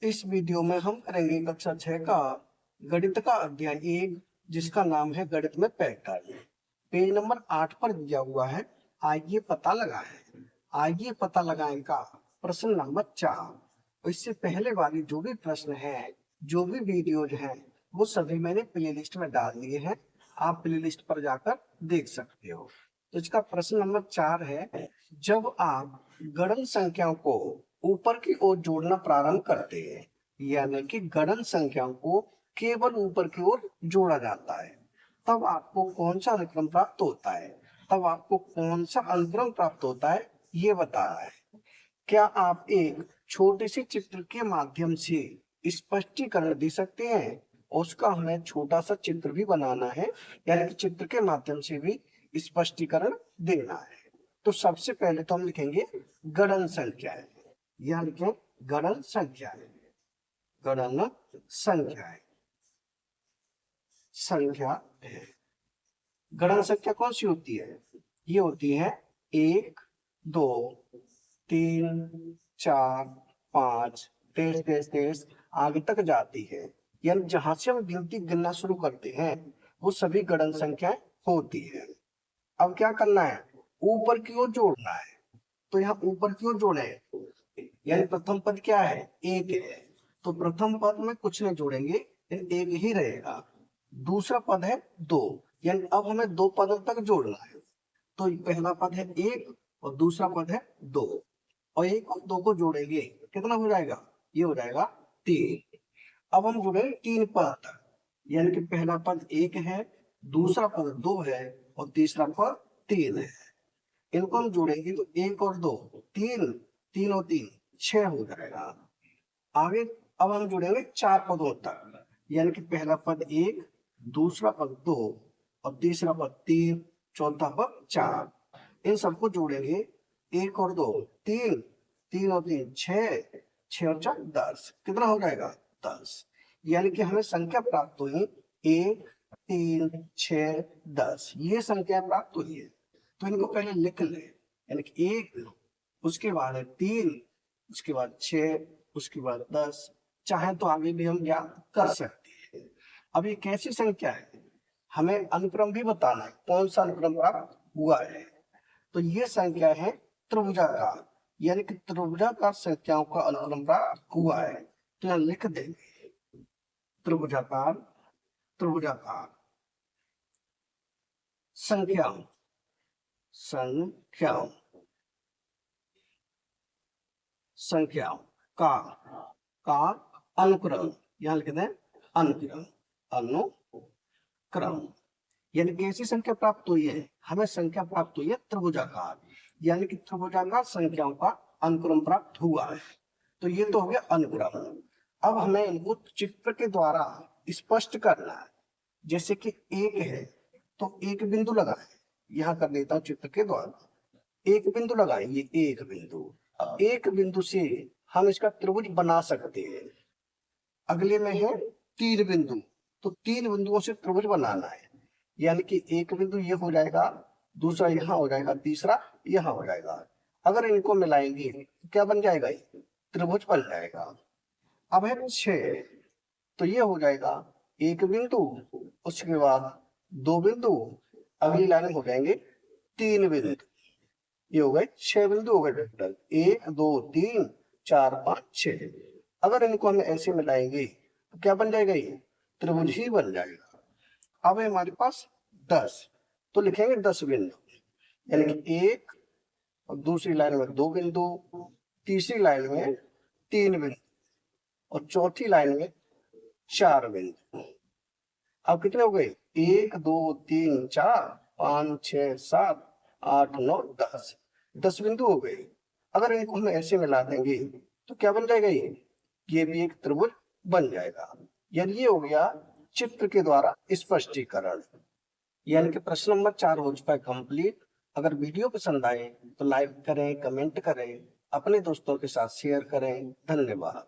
इस वीडियो में हम करेंगे कक्षा 6 का गणित का अध्याय 1, जिसका नाम है गणित में पैटर्न। पेज नंबर 8 पर दिया हुआ है, आइए पता लगाएं। आइए पता लगाएं का प्रश्न नंबर 4। इससे पहले वाली जो भी प्रश्न है, जो भी वीडियोज हैं, वो सभी मैंने प्लेलिस्ट में डाल दिए हैं। आप प्लेलिस्ट पर जाकर देख सकते हो। तो इसका प्रश्न नंबर 4 है, जब आप गणन संख्याओं को ऊपर की ओर जोड़ना प्रारंभ करते हैं, यानी कि गणन संख्याओं को केवल ऊपर की ओर जोड़ा जाता है, तब आपको कौन सा अनुक्रम प्राप्त होता है? तब आपको कौन सा अनुक्रम प्राप्त होता है, ये बता रहा है। क्या आप एक छोटे से चित्र के माध्यम से स्पष्टीकरण दे सकते हैं? उसका हमें छोटा सा चित्र भी बनाना है, यानी कि चित्र के माध्यम से भी स्पष्टीकरण देना है। तो सबसे पहले तो हम लिखेंगे गणन संख्याएं, यह लिखें गणन संख्याएं। गणन संख्याएं, संख्या है। गणन संख्या कौन सी होती है? ये होती है 1, 2, 3, 4, 5, 33 आगे तक जाती है। यानी जहां से हम गिनती गिनना शुरू करते हैं, वो सभी गणन संख्याएं होती है। अब क्या करना है? ऊपर की ओर जोड़ना है। तो यहाँ ऊपर की ओर जोड़े, यानी प्रथम पद क्या है? 1 है। तो प्रथम पद में कुछ नहीं जोड़ेंगे, एक ही रहेगा। दूसरा पद है 2, यानी अब हमें 2 पदों तक जोड़ना है। तो पहला पद है 1 और दूसरा पद है 2, और 1 और 2 को जोड़ेंगे, कितना हो जाएगा? ये हो जाएगा 3। अब हम जुड़े 3 पद तक, यानी कि पहला पद 1 है, दूसरा पद 2 है और तीसरा पद 3 है। इनको हम जोड़ेंगे तो 1 और 2 3, 3 और 3 6 हो जाएगा। आगे अब हम जुड़ेंगे 4 पदों तक, यानी कि पहला पद 1, दूसरा पद 2 और तीसरा पद 3, चौथा पद 4। इन सबको जोड़ेंगे, 1 और 2 3, 3 और 3 6, 6 और 4 10। कितना हो जाएगा? 10। यानी कि हमें संख्या प्राप्त हुई 1, 3, 6, 10। ये संख्या प्राप्त हुई है। तो इनको पहले लिख लें, यानी कि 1, उसके बाद है 3, उसके बाद 6, उसके बाद 10। चाहे तो आगे भी हम ज्ञात कर सकते हैं। अब ये कैसी संख्या है, हमें अनुक्रम भी बताना है, कौन सा अनुक्रम प्राप्त हुआ है। तो ये संख्या है त्रिभुजाकार, यानी कि त्रिभुजाकार संख्याओं का अनुक्रम प्राप्त हुआ है। तो यहाँ लिख देंगे त्रिभुजाकार, त्रिभुजाकार संख्याओं, संख्याओं, संख्याओं का अनुक्रम, यहां लिख दें अनुक्रम, अनुक्रम। यानी कि ऐसी संख्या प्राप्त हुई है, हमें संख्या प्राप्त हुई है त्रिभुजाकार, यानी कि त्रिभुजाकार संख्याओं का अनुक्रम प्राप्त हुआ है। तो ये तो हो गया अनुक्रम। अब हमें इनको चित्र के द्वारा स्पष्ट करना है। जैसे कि 1 है तो एक बिंदु लगाएं, यहां कर देता हूं चित्र के द्वारा। एक बिंदु लगाएंगे, एक बिंदु। एक बिंदु से हम इसका त्रिभुज बना सकते हैं। अगले में है 3 बिंदु, तो 3 बिंदुओं से त्रिभुज बनाना है, यानी कि एक बिंदु ये हो जाएगा, दूसरा यहाँ हो जाएगा, तीसरा यहाँ हो जाएगा। अगर इनको मिलाएंगे तो क्या बन जाएगा? त्रिभुज बन जाएगा। अब है 6, तो ये हो जाएगा एक बिंदु, उसके बाद 2 बिंदु, अगली लाइन हो जाएंगे 3 बिंदु। ये हो गए 6 बिंदु हो गए टोटल, 1, 2, 3, 4, 5, 6। अगर इनको हम ऐसे मिलाएंगे तो क्या बन जाएगा? ये त्रिभुज ही बन जाएगा। अब है हमारे पास 10, तो लिखेंगे 10 बिंदु, यानी कि 1 और दूसरी लाइन में 2 बिंदु, तीसरी लाइन में 3 बिंदु और चौथी लाइन में 4 बिंदु। अब कितने हो गए? 1, 2, 3, 4, 5, 6, 7, 8, 9, 10। 10 बिंदु हो गए। अगर इनको हम ऐसे मिला देंगे तो क्या बन जाएगा? ये भी एक त्रिभुज बन जाएगा। यानी ये हो गया चित्र के द्वारा स्पष्टीकरण। यानी कि प्रश्न नंबर 4 हो चुका है कंप्लीट। अगर वीडियो पसंद आए तो लाइक करें, कमेंट करें, अपने दोस्तों के साथ शेयर करें। धन्यवाद।